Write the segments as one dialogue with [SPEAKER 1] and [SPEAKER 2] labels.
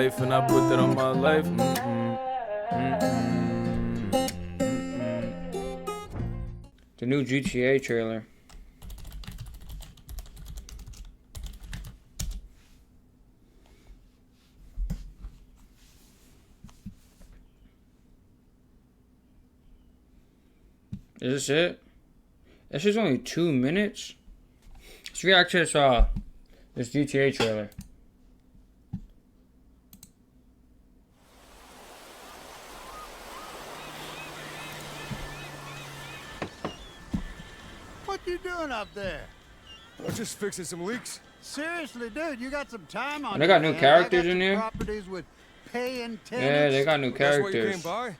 [SPEAKER 1] life and I put that on my life.
[SPEAKER 2] The new GTA trailer. Is this it? This is only 2 minutes. Let's react to this GTA trailer.
[SPEAKER 3] What you doing up there?
[SPEAKER 4] I'm just fixing some leaks.
[SPEAKER 3] Seriously, dude, you got some time on
[SPEAKER 2] And they got
[SPEAKER 3] your
[SPEAKER 2] new
[SPEAKER 3] hands.
[SPEAKER 2] characters
[SPEAKER 3] I got
[SPEAKER 2] in
[SPEAKER 3] some
[SPEAKER 2] there?
[SPEAKER 3] properties with paying tenants.
[SPEAKER 2] Yeah, they got new
[SPEAKER 4] That's why you
[SPEAKER 2] characters.
[SPEAKER 4] came by?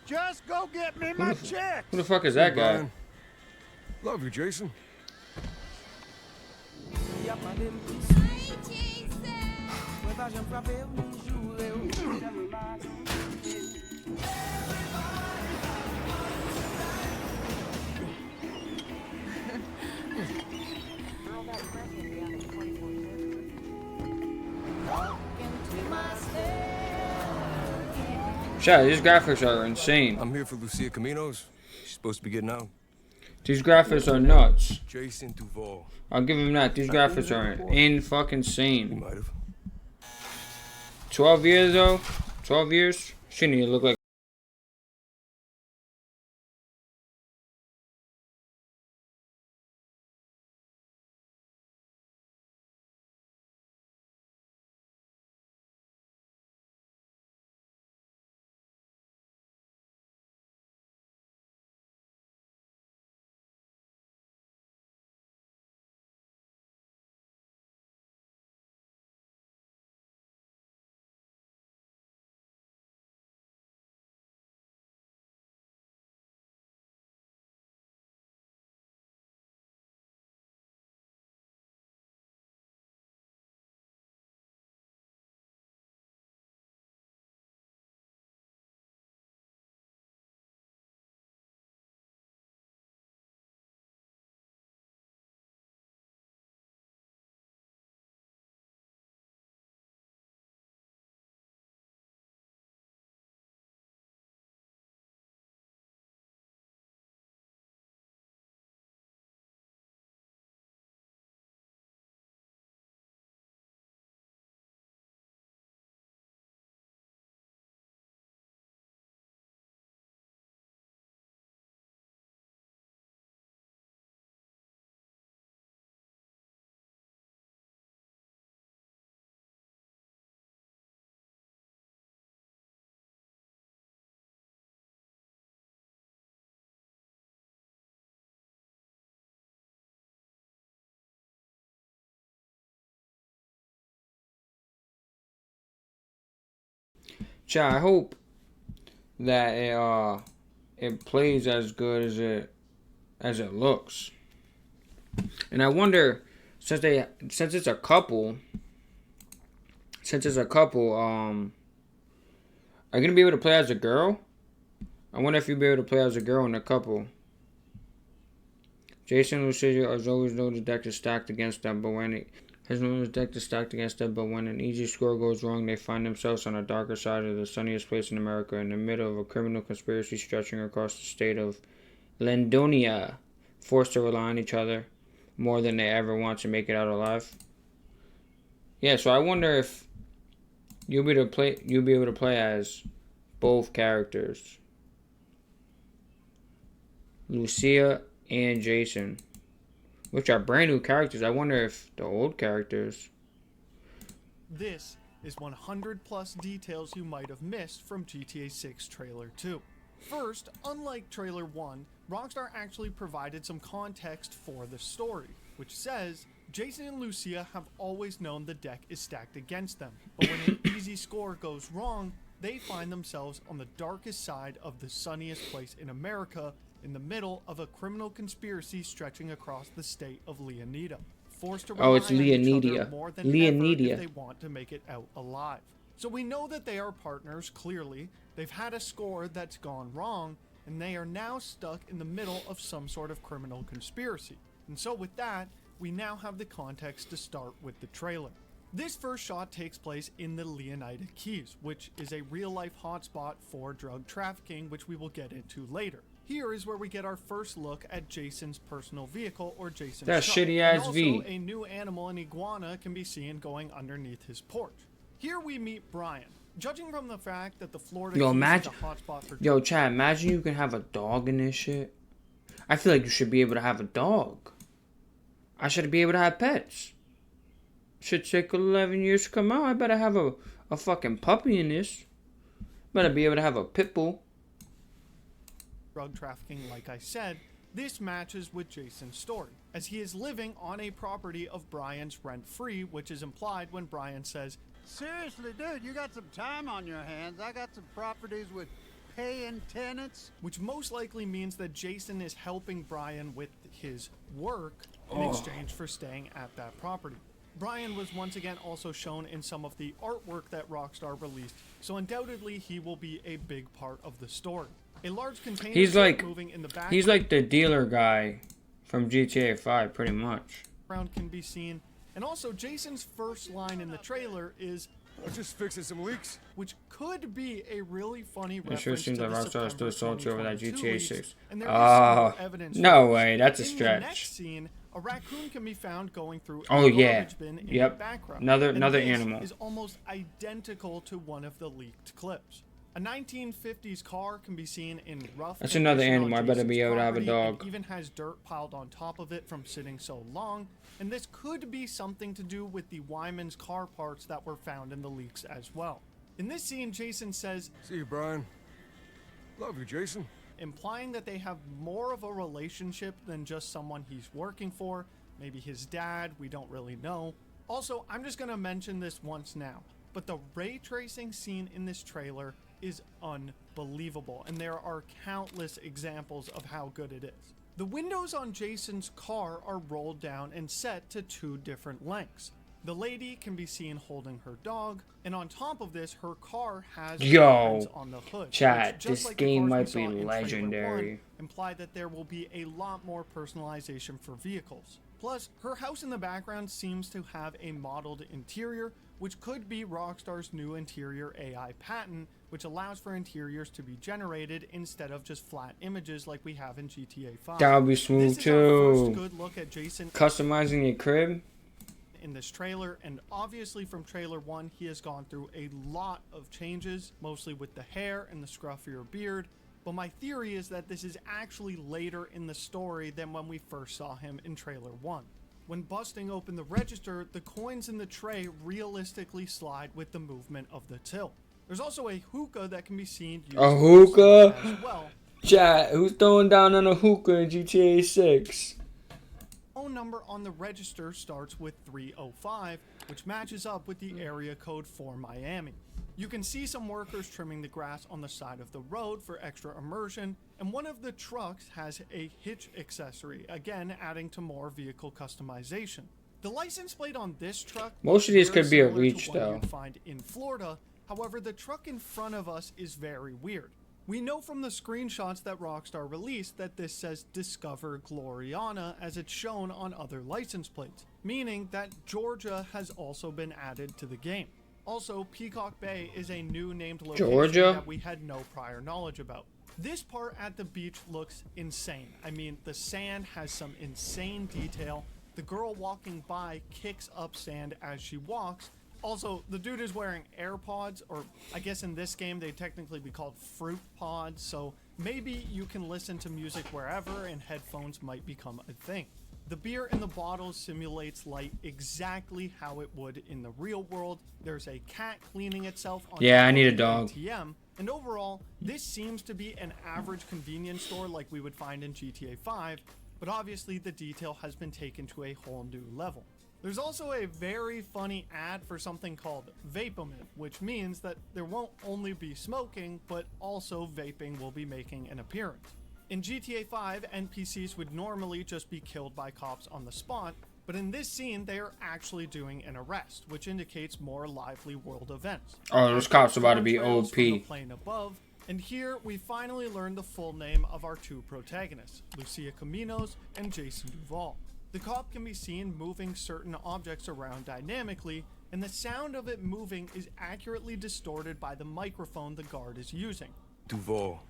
[SPEAKER 3] Just go get me my checks.
[SPEAKER 2] Who the fuck is that guy?
[SPEAKER 4] Brian. Love you, Jason.
[SPEAKER 2] Shit, these graphics are insane.
[SPEAKER 4] I'm here for Lucia Caminos. She's supposed to be getting out.
[SPEAKER 2] These graphics are nuts.
[SPEAKER 4] Jason Duval.
[SPEAKER 2] I'll give him that. These graphics are in fucking
[SPEAKER 4] You
[SPEAKER 2] insane.
[SPEAKER 4] might have.
[SPEAKER 2] 12 years though? 12 years? She need to look like. Chat, I hope that it plays as good as it looks. And I wonder, since it's a couple, are you gonna be able to play as a girl? I wonder if you'll be able to play as a girl in a couple. Jason and Lucia has always known the deck is stacked against them, but when an easy score goes wrong, they find themselves on the darker side of the sunniest place in America, in the middle of a criminal conspiracy stretching across the state of Landonia, forced to rely on each other more than they ever want to make it out alive. Yeah, so I wonder if you'll be able to play as both characters, Lucia and Jason, which are brand new characters. I wonder if the old characters.
[SPEAKER 5] This is 100 plus details you might have missed from GTA 6 Trailer 2. First, unlike Trailer 1, Rockstar actually provided some context for the story, which says Jason and Lucia have always known the deck is stacked against them, but when an easy score goes wrong, they find themselves on the darkest side of the sunniest place in America, in the middle of a criminal conspiracy stretching across the state of Leonida. Forced to rely
[SPEAKER 2] It's
[SPEAKER 5] on each
[SPEAKER 2] Leonidia.
[SPEAKER 5] other more than
[SPEAKER 2] Leonidia.
[SPEAKER 5] ever if they want to make it out alive. So we know that they are partners, clearly. They've had a score that's gone wrong, and they are now stuck in the middle of some sort of criminal conspiracy. And so with that, we now have the context to start with the trailer. This first shot takes place in the Leonida Keys, which is a real-life hotspot for drug trafficking, which we will get into later. Here is where we get our first look at Jason's personal vehicle, or Jason's
[SPEAKER 2] That
[SPEAKER 5] truck.
[SPEAKER 2] shitty-ass
[SPEAKER 5] And
[SPEAKER 2] V.
[SPEAKER 5] also, a new animal, an iguana, can be seen going underneath his porch. Here we meet Brian. Judging from the fact that the Florida Keys is a hotspot for...
[SPEAKER 2] Yo, Chad, imagine you can have a dog in this shit. I feel like you should be able to have a dog. I should be able to have pets. Should take 11 years to come out. I better have a fucking puppy in this. Better be able to have a pit bull.
[SPEAKER 5] Drug trafficking, like I said, this matches with Jason's story, as he is living on a property of Brian's rent-free, which is implied when Brian says,
[SPEAKER 3] Seriously, dude, you got some time on your hands. I got some properties with paying tenants.
[SPEAKER 5] which most likely means that Jason is helping Brian with his work in exchange for staying at that property. Brian was once again also shown in some of the artwork that Rockstar released, so undoubtedly he will be a big part of the story. A large container
[SPEAKER 2] He's like
[SPEAKER 5] moving in the background
[SPEAKER 2] the dealer guy from GTA 5, pretty much.
[SPEAKER 5] can be seen, and also Jason's first line in the trailer is,
[SPEAKER 4] I'm just fixing some leaks.
[SPEAKER 5] which could be a really funny
[SPEAKER 2] It
[SPEAKER 5] reference
[SPEAKER 2] sure seems
[SPEAKER 5] to
[SPEAKER 2] like
[SPEAKER 5] the
[SPEAKER 2] Rockstar is still
[SPEAKER 5] September
[SPEAKER 2] salty over that
[SPEAKER 5] 2022
[SPEAKER 2] GTA
[SPEAKER 5] leaks,
[SPEAKER 2] 6.
[SPEAKER 5] and there is some more
[SPEAKER 2] Oh,
[SPEAKER 5] evidence
[SPEAKER 2] no
[SPEAKER 5] for it.
[SPEAKER 2] way, that's a
[SPEAKER 5] In the next
[SPEAKER 2] stretch.
[SPEAKER 5] scene, a raccoon can be found going through a
[SPEAKER 2] Oh, yeah.
[SPEAKER 5] garbage bin in
[SPEAKER 2] Yep.
[SPEAKER 5] the background.
[SPEAKER 2] Another
[SPEAKER 5] And this
[SPEAKER 2] animal.
[SPEAKER 5] is almost identical to one of the leaked clips. A 1950s car can be seen in rough
[SPEAKER 2] That's
[SPEAKER 5] condition
[SPEAKER 2] another
[SPEAKER 5] on
[SPEAKER 2] animal. I better
[SPEAKER 5] Jason's
[SPEAKER 2] be able to have a
[SPEAKER 5] property,
[SPEAKER 2] dog.
[SPEAKER 5] and even has dirt piled on top of it from sitting so long. And this could be something to do with the Wyman's car parts that were found in the leaks as well. In this scene, Jason says,
[SPEAKER 4] See you, Brian. Love you, Jason.
[SPEAKER 5] implying that they have more of a relationship than just someone he's working for. Maybe his dad, we don't really know. Also, I'm just gonna mention this once now, but the ray tracing scene in this trailer is unbelievable, and there are countless examples of how good it is. The windows on Jason's car are rolled down and set to 2 different lengths. The lady can be seen holding her dog, and on top of this, her car has footprints on the hood.
[SPEAKER 2] Chat,
[SPEAKER 5] which, just
[SPEAKER 2] this
[SPEAKER 5] like the
[SPEAKER 2] game
[SPEAKER 5] cars we
[SPEAKER 2] might
[SPEAKER 5] saw
[SPEAKER 2] be
[SPEAKER 5] in trailer
[SPEAKER 2] legendary.
[SPEAKER 5] 1, imply that there will be a lot more personalization for vehicles. Plus, her house in the background seems to have a modeled interior, which could be Rockstar's new interior AI patent, which allows for interiors to be generated instead of just flat images like we have in GTA 5.
[SPEAKER 2] That would be smooth
[SPEAKER 5] This is our first
[SPEAKER 2] too.
[SPEAKER 5] good look at Jason
[SPEAKER 2] Customizing your crib.
[SPEAKER 5] in this trailer, and obviously from trailer 1 he has gone through a lot of changes, mostly with the hair and the scruffier beard, but my theory is that this is actually later in the story than when we first saw him in trailer 1. When busting open the register, the coins in the tray realistically slide with the movement of the till. There's also a hookah that can be seen used
[SPEAKER 2] A hookah?
[SPEAKER 5] as well.
[SPEAKER 2] Chat, who's throwing down on a hookah in GTA 6?
[SPEAKER 5] Phone number on the register starts with 305, which matches up with the area code for Miami. You can see some workers trimming the grass on the side of the road for extra immersion, and one of the trucks has a hitch accessory, again adding to more vehicle customization. The license plate on this truck
[SPEAKER 2] Most of these
[SPEAKER 5] very
[SPEAKER 2] could be a
[SPEAKER 5] similar to
[SPEAKER 2] reach,
[SPEAKER 5] one
[SPEAKER 2] though.
[SPEAKER 5] you'd find in Florida. However, the truck in front of us is very weird. We know from the screenshots that Rockstar released that this says Discover Gloriana as it's shown on other license plates, meaning that Georgia has also been added to the game. Also, Peacock Bay is a new named location
[SPEAKER 2] Georgia?
[SPEAKER 5] that we had no prior knowledge about. This part at the beach looks insane. I mean, the sand has some insane detail. The girl walking by kicks up sand as she walks. Also, the dude is wearing AirPods, or I guess in this game they'd technically be called fruit pods, so maybe you can listen to music wherever and headphones might become a thing. The beer in the bottle simulates light exactly how it would in the real world. There's a cat cleaning itself on
[SPEAKER 2] Yeah,
[SPEAKER 5] top
[SPEAKER 2] I need
[SPEAKER 5] of
[SPEAKER 2] a
[SPEAKER 5] the
[SPEAKER 2] dog.
[SPEAKER 5] ATM, and overall, this seems to be an average convenience store like we would find in GTA 5, but obviously the detail has been taken to a whole new level. There's also a very funny ad for something called Fofemoney, which means that there won't only be smoking, but also vaping will be making an appearance. In GTA 5, NPCs would normally just be killed by cops on the spot, but in this scene they are actually doing an arrest, which indicates more lively world events.
[SPEAKER 2] Oh, those cops about to be
[SPEAKER 5] Contrails from the
[SPEAKER 2] OP.
[SPEAKER 5] plane above, and here we finally learn the full name of our 2 protagonists, Lucia Caminos and Jason Duval. The cop can be seen moving certain objects around dynamically, and the sound of it moving is accurately distorted by the microphone the guard is using.
[SPEAKER 4] Duval.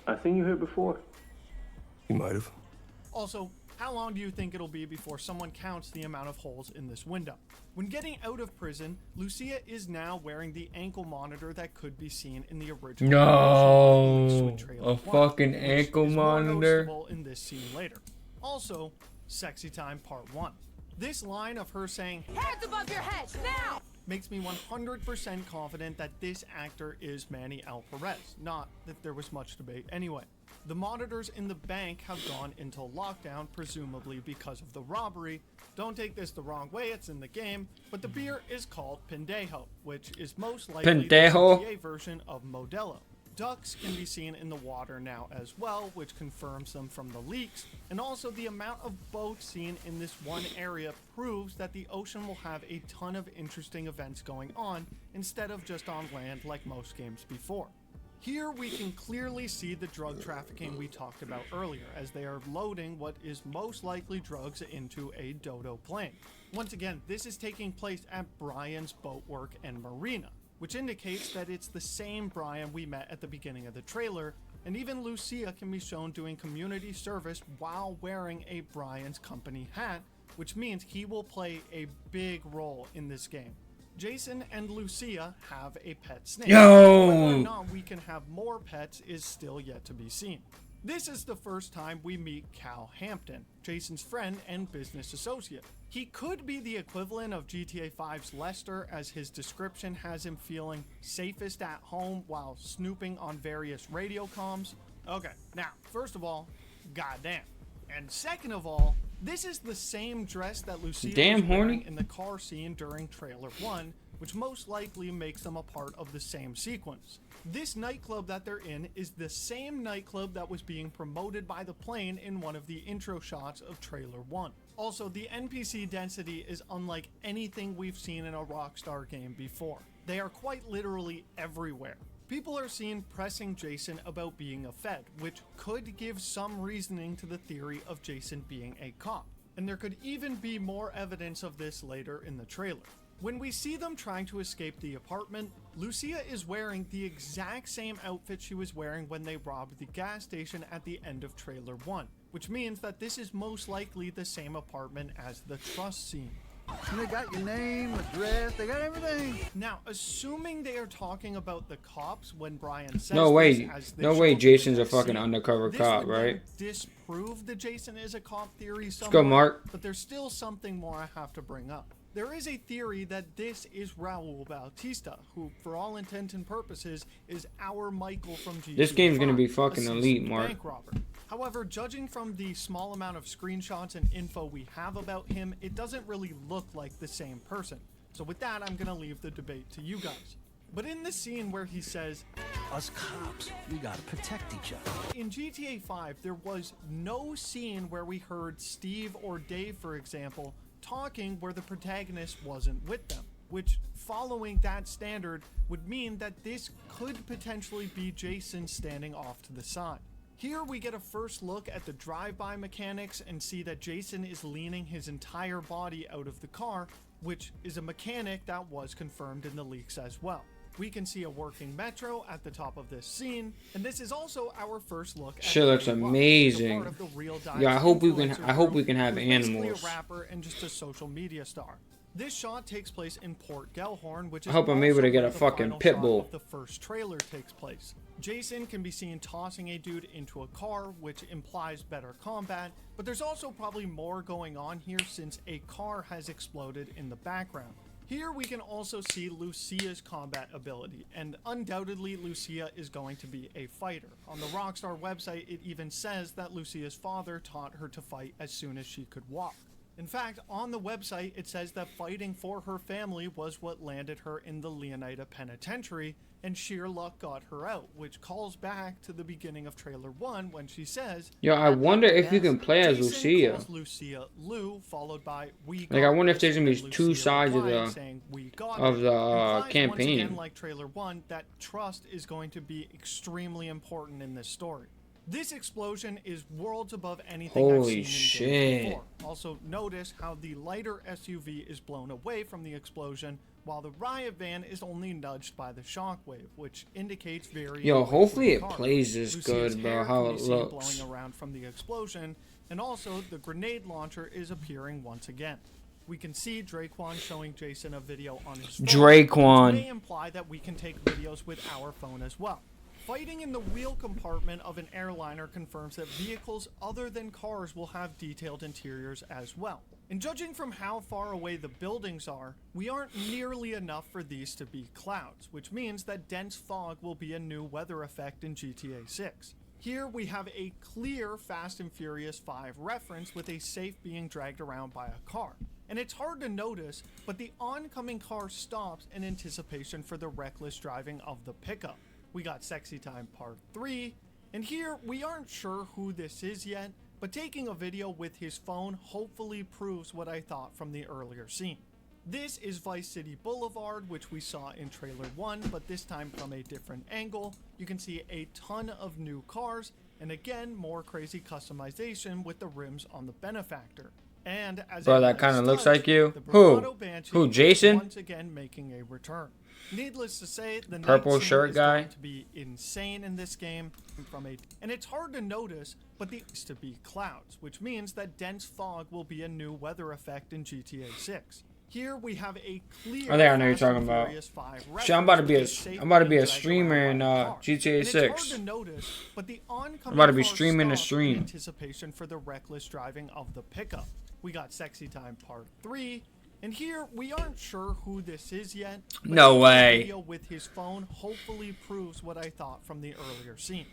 [SPEAKER 6] I've seen you here before.
[SPEAKER 4] You might have.
[SPEAKER 5] Also, how long do you think it'll be before someone counts the amount of holes in this window? When getting out of prison, Lucia is now wearing the ankle monitor that could be seen in the original
[SPEAKER 2] No,
[SPEAKER 5] trailer
[SPEAKER 2] a
[SPEAKER 5] 1,
[SPEAKER 2] fucking
[SPEAKER 5] which
[SPEAKER 2] ankle
[SPEAKER 5] is more
[SPEAKER 2] monitor.
[SPEAKER 5] noticeable in this scene later. Also, Sexy Time Part 1. This line of her saying,
[SPEAKER 7] Hands above your head, now!
[SPEAKER 5] makes me 100% confident that this actor is Manny L. Perez, not that there was much debate anyway. The monitors in the bank have gone into lockdown, presumably because of the robbery. Don't take this the wrong way, it's in the game, but the beer is called Pendejo, which is most likely
[SPEAKER 2] Pendejo?
[SPEAKER 5] the GTA version of Modelo. Ducks can be seen in the water now as well, which confirms them from the leaks, and also the amount of boats seen in this one area proves that the ocean will have a ton of interesting events going on instead of just on land like most games before. Here we can clearly see the drug trafficking we talked about earlier, as they are loading what is most likely drugs into a Dodo plane. Once again, this is taking place at Brian's Boatwork and Marina, which indicates that it's the same Brian we met at the beginning of the trailer, and even Lucia can be shown doing community service while wearing a Brian's company hat, which means he will play a big role in this game. Jason and Lucia have a pet snake.
[SPEAKER 2] Yo!
[SPEAKER 5] Whether or not we can have more pets is still yet to be seen. This is the first time we meet Cal Hampton, Jason's friend and business associate. He could be the equivalent of GTA 5's Lester, as his description has him feeling safest at home while snooping on various radio comms. Okay, now, first of all, goddamn. And second of all, this is the same dress that Lucia was wearing
[SPEAKER 2] horny
[SPEAKER 5] in the car scene during trailer 1, which most likely makes them a part of the same sequence. This nightclub that they're in is the same nightclub that was being promoted by the plane in one of the intro shots of trailer 1. Also, the NPC density is unlike anything we've seen in a Rockstar game before. They are quite literally everywhere. People are seen pressing Jason about being a Fed, which could give some reasoning to the theory of Jason being a cop. And there could even be more evidence of this later in the trailer. When we see them trying to escape the apartment, Lucia is wearing the exact same outfit she was wearing when they robbed the gas station at the end of trailer 1, which means that this is most likely the same apartment as the trust scene.
[SPEAKER 3] They got your name, address, they got everything.
[SPEAKER 5] Now, assuming they are talking about the cops when Brian says
[SPEAKER 2] No way,
[SPEAKER 5] this, as they
[SPEAKER 2] no
[SPEAKER 5] show
[SPEAKER 2] way
[SPEAKER 5] up in
[SPEAKER 2] Jason's
[SPEAKER 5] the
[SPEAKER 2] a fucking
[SPEAKER 5] scene,
[SPEAKER 2] undercover
[SPEAKER 5] this
[SPEAKER 2] cop,
[SPEAKER 5] would then
[SPEAKER 2] right?
[SPEAKER 5] disprove the Jason is a cop theory
[SPEAKER 2] Let's
[SPEAKER 5] somewhat,
[SPEAKER 2] go, Mark.
[SPEAKER 5] but there's still something more I have to bring up. There is a theory that this is Raul Bautista, who, for all intents and purposes, is our Michael from GTA.
[SPEAKER 2] This game's gonna be
[SPEAKER 5] 5,
[SPEAKER 2] fucking
[SPEAKER 5] a
[SPEAKER 2] elite,
[SPEAKER 5] seasoned
[SPEAKER 2] Mark.
[SPEAKER 5] bank robber. However, judging from the small amount of screenshots and info we have about him, it doesn't really look like the same person. So with that, I'm gonna leave the debate to you guys. But in the scene where he says,
[SPEAKER 8] Us cops, we gotta protect each other.
[SPEAKER 5] in GTA 5, there was no scene where we heard Steve or Dave, for example, talking where the protagonist wasn't with them, which, following that standard, would mean that this could potentially be Jason standing off to the side. Here we get a first look at the drive-by mechanics and see that Jason is leaning his entire body out of the car, which is a mechanic that was confirmed in the leaks as well. We can see a working metro at the top of this scene, and this is also our first look at
[SPEAKER 2] Shit looks
[SPEAKER 5] Danny Buck,
[SPEAKER 2] amazing.
[SPEAKER 5] the part of the Real Dives
[SPEAKER 2] Yeah, I hope we
[SPEAKER 5] influencer
[SPEAKER 2] can have
[SPEAKER 5] group, who's basically
[SPEAKER 2] animals.
[SPEAKER 5] a rapper and just a social media star. This shot takes place in Port Gellhorn, which is
[SPEAKER 2] I hope I'm able
[SPEAKER 5] also
[SPEAKER 2] to get
[SPEAKER 5] where
[SPEAKER 2] a
[SPEAKER 5] the
[SPEAKER 2] fucking
[SPEAKER 5] final
[SPEAKER 2] pit
[SPEAKER 5] shot
[SPEAKER 2] bull.
[SPEAKER 5] of the first trailer takes place. Jason can be seen tossing a dude into a car, which implies better combat, but there's also probably more going on here since a car has exploded in the background. Here we can also see Lucia's combat ability, and undoubtedly Lucia is going to be a fighter. On the Rockstar website, it even says that Lucia's father taught her to fight as soon as she could walk. In fact, on the website, it says that fighting for her family was what landed her in the Leonida Penitentiary, and sheer luck got her out, which calls back to the beginning of trailer 1 when she says,
[SPEAKER 2] Yo, I wonder if you can play as
[SPEAKER 5] Jason
[SPEAKER 2] Lucia.
[SPEAKER 5] calls Lucia Lou, followed by we
[SPEAKER 2] Like, I
[SPEAKER 5] got
[SPEAKER 2] wonder if
[SPEAKER 5] this,
[SPEAKER 2] there's gonna be
[SPEAKER 5] and then
[SPEAKER 2] two
[SPEAKER 5] Lucia
[SPEAKER 2] sides of
[SPEAKER 5] replied
[SPEAKER 2] the-
[SPEAKER 5] saying, "We got
[SPEAKER 2] of
[SPEAKER 5] it."
[SPEAKER 2] the,
[SPEAKER 5] Implies, once
[SPEAKER 2] campaign.
[SPEAKER 5] again, like trailer 1, that trust is going to be extremely important in this story. This explosion is worlds above anything I've
[SPEAKER 2] Holy
[SPEAKER 5] seen in
[SPEAKER 2] shit.
[SPEAKER 5] games before. Also, notice how the lighter SUV is blown away from the explosion, while the riot van is only nudged by the shockwave, which indicates very.
[SPEAKER 2] Yo, hopefully it
[SPEAKER 5] car.
[SPEAKER 2] plays this
[SPEAKER 5] Lucia's
[SPEAKER 2] good, bro.
[SPEAKER 5] hair
[SPEAKER 2] How
[SPEAKER 5] can be
[SPEAKER 2] it
[SPEAKER 5] seen
[SPEAKER 2] looks.
[SPEAKER 5] blowing around from the explosion, and also the grenade launcher is appearing once again. We can see Draquan showing Jason a video on his phone,
[SPEAKER 2] Draquan.
[SPEAKER 5] which may imply that we can take videos with our phone as well. Fighting in the wheel compartment of an airliner confirms that vehicles other than cars will have detailed interiors as well. And judging from how far away the buildings are, we aren't nearly enough for these to be clouds, which means that dense fog will be a new weather effect in GTA 6. Here we have a clear Fast and Furious 5 reference with a safe being dragged around by a car. And it's hard to notice, but the oncoming car stops in anticipation for the reckless driving of the pickup. We got Sexy Time Part 3, and here we aren't sure who this is yet, but taking a video with his phone hopefully proves what I thought from the earlier scene. This is Vice City Boulevard, which we saw in trailer 1, but this time from a different angle. You can see a ton of new cars, and again, more crazy customization with the rims on the Benefactor. And as
[SPEAKER 2] Bro,
[SPEAKER 5] a
[SPEAKER 2] that
[SPEAKER 5] nice
[SPEAKER 2] kinda looks
[SPEAKER 5] touch,
[SPEAKER 2] like you.
[SPEAKER 5] the
[SPEAKER 2] Who?
[SPEAKER 5] Bravado Banshee
[SPEAKER 2] Who,
[SPEAKER 5] is
[SPEAKER 2] Jason?
[SPEAKER 5] once again making a return. Needless to say, the
[SPEAKER 2] Purple
[SPEAKER 5] night scene
[SPEAKER 2] shirt
[SPEAKER 5] is
[SPEAKER 2] guy?
[SPEAKER 5] going to be insane in this game. And it's hard to notice, but the to be clouds, which means that dense fog will be a new weather effect in GTA 6. Here we have a clear.
[SPEAKER 2] I think I know what you're
[SPEAKER 5] Fast and
[SPEAKER 2] talking about.
[SPEAKER 5] Furious 5
[SPEAKER 2] Shit, I'm about to be
[SPEAKER 5] reference with safe
[SPEAKER 2] I'm about to be
[SPEAKER 5] being
[SPEAKER 2] a
[SPEAKER 5] dragged
[SPEAKER 2] streamer
[SPEAKER 5] around
[SPEAKER 2] in
[SPEAKER 5] by a car.
[SPEAKER 2] GTA
[SPEAKER 5] And
[SPEAKER 2] 6.
[SPEAKER 5] It's hard to notice, but the oncoming
[SPEAKER 2] I'm about to be
[SPEAKER 5] car
[SPEAKER 2] streaming the
[SPEAKER 5] stopped
[SPEAKER 2] stream.
[SPEAKER 5] in anticipation for the reckless driving of the pickup. We got Sexy Time Part 3, and here we aren't sure who this is yet. But
[SPEAKER 2] No
[SPEAKER 5] taking a
[SPEAKER 2] way.
[SPEAKER 5] video with his phone hopefully proves what I thought from the earlier scene.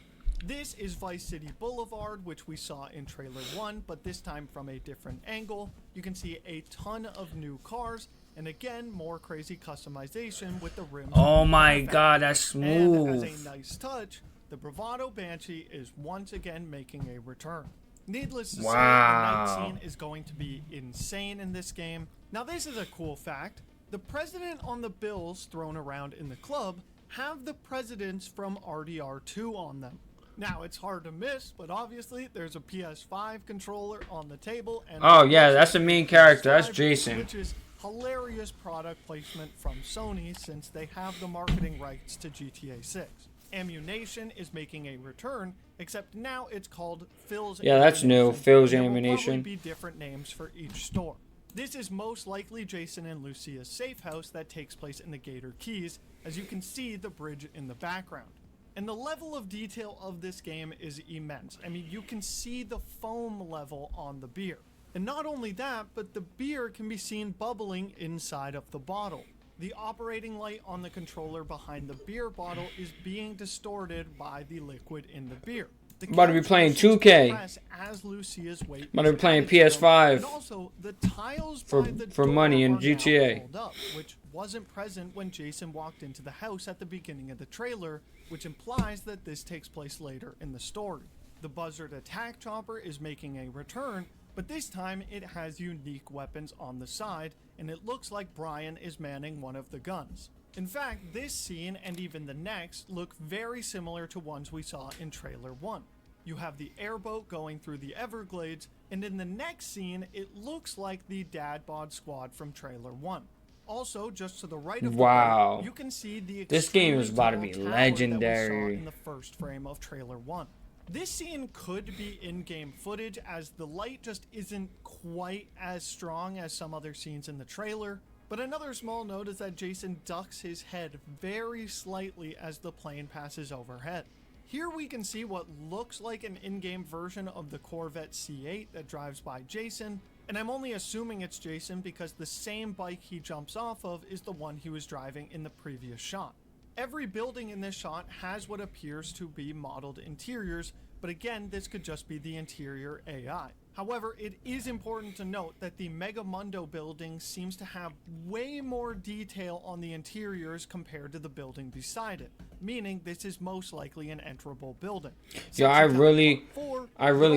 [SPEAKER 5] This is Vice City Boulevard, which we saw in trailer 1, but this time from a different angle. You can see a ton of new cars, and again, more crazy customization with the rims.
[SPEAKER 2] Oh
[SPEAKER 5] on the
[SPEAKER 2] my
[SPEAKER 5] Benefactor.
[SPEAKER 2] god, that's
[SPEAKER 5] And as
[SPEAKER 2] smooth.
[SPEAKER 5] a nice touch, the Bravado Banshee is once again making a return. Needless to say, the night
[SPEAKER 2] Wow.
[SPEAKER 5] scene is going to be insane in this game. Now, this is a cool fact. The president on the bills thrown around in the club have the presidents from RDR2 on them. Now, it's hard to miss, but obviously there's a PS5 controller on the table. And
[SPEAKER 2] Oh yeah, that's the main character. That's Jason.
[SPEAKER 5] which is hilarious product placement from Sony since they have the marketing rights to GTA 6. Ammunition is making a return, except now it's called Phil's
[SPEAKER 2] Yeah, that's new.
[SPEAKER 5] Ammunition,
[SPEAKER 2] Phil's
[SPEAKER 5] and there will
[SPEAKER 2] Ammunition.
[SPEAKER 5] probably be different names for each store. This is most likely Jason and Lucia's safe house that takes place in the Gator Keys, as you can see the bridge in the background. And the level of detail of this game is immense. I mean, you can see the foam level on the beer. And not only that, but the beer can be seen bubbling inside of the bottle. The operating light on the controller behind the beer bottle is being distorted by the liquid in the beer. The
[SPEAKER 2] About to be playing
[SPEAKER 5] calculations
[SPEAKER 2] 2K.
[SPEAKER 5] progress as Lucia's weight
[SPEAKER 2] About to
[SPEAKER 5] is
[SPEAKER 2] be playing
[SPEAKER 5] added to them,
[SPEAKER 2] PS5
[SPEAKER 5] and also the tiles
[SPEAKER 2] for-
[SPEAKER 5] by the
[SPEAKER 2] for
[SPEAKER 5] door
[SPEAKER 2] money in
[SPEAKER 5] are now
[SPEAKER 2] GTA.
[SPEAKER 5] pulled up, which wasn't present when Jason walked into the house at the beginning of the trailer, which implies that this takes place later in the story. The Buzzard attack chopper is making a return, but this time it has unique weapons on the side, and it looks like Brian is manning one of the guns. In fact, this scene and even the next look very similar to ones we saw in trailer 1. You have the airboat going through the Everglades, and in the next scene, it looks like the Dad Bod Squad from trailer 1. Also, just to the right of the
[SPEAKER 2] Wow.
[SPEAKER 5] boat, you can see the
[SPEAKER 2] This game
[SPEAKER 5] extremely
[SPEAKER 2] is about to
[SPEAKER 5] tall
[SPEAKER 2] be
[SPEAKER 5] tower that we
[SPEAKER 2] legendary.
[SPEAKER 5] saw in the first frame of trailer 1. This scene could be in-game footage, as the light just isn't quite as strong as some other scenes in the trailer. But another small note is that Jason ducks his head very slightly as the plane passes overhead. Here we can see what looks like an in-game version of the Corvette C8 that drives by Jason, and I'm only assuming it's Jason because the same bike he jumps off of is the one he was driving in the previous shot. Every building in this shot has what appears to be modeled interiors, but again, this could just be the interior AI. However, it is important to note that the Megamundo building seems to have way more detail on the interiors compared to the building beside it, meaning this is most likely an enterable building.
[SPEAKER 2] Yeah, I
[SPEAKER 5] Section
[SPEAKER 2] really
[SPEAKER 5] 4,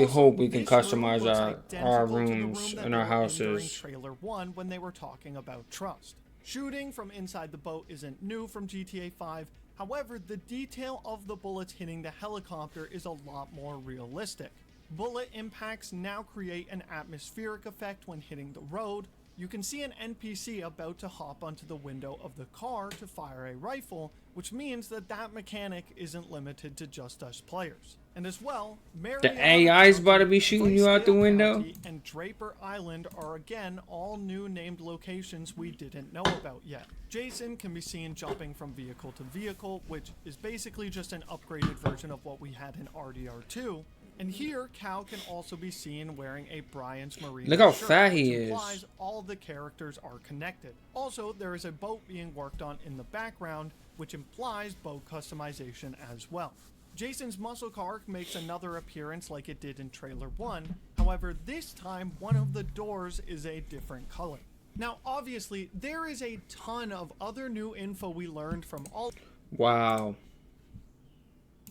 [SPEAKER 2] hope we can
[SPEAKER 5] this room
[SPEAKER 2] customize
[SPEAKER 5] looks
[SPEAKER 2] our
[SPEAKER 5] identical to the
[SPEAKER 2] rooms
[SPEAKER 5] room that
[SPEAKER 2] and
[SPEAKER 5] they
[SPEAKER 2] our
[SPEAKER 5] were in during
[SPEAKER 2] houses.
[SPEAKER 5] trailer 1 when they were talking about trust. Shooting from inside the boat isn't new from GTA 5. However, the detail of the bullets hitting the helicopter is a lot more realistic. Bullet impacts now create an atmospheric effect when hitting the road. You can see an NPC about to hop onto the window of the car to fire a rifle, which means that that mechanic isn't limited to just us players. And as well,
[SPEAKER 2] The AI's about to be shooting you out the window.
[SPEAKER 5] And Draper Island are again all new named locations we didn't know about yet. Jason can be seen jumping from vehicle to vehicle, which is basically just an upgraded version of what we had in RDR2. And here, Cal can also be seen wearing a Brian's Marine.
[SPEAKER 2] Look how
[SPEAKER 5] shirt,
[SPEAKER 2] fat
[SPEAKER 5] which
[SPEAKER 2] he
[SPEAKER 5] implies
[SPEAKER 2] is.
[SPEAKER 5] all the characters are connected. Also, there is a boat being worked on in the background, which implies boat customization as well. Jason's muscle car makes another appearance like it did in trailer 1. However, this time, one of the doors is a different color. Now, obviously, there is a ton of other new info we learned from all...
[SPEAKER 2] Wow.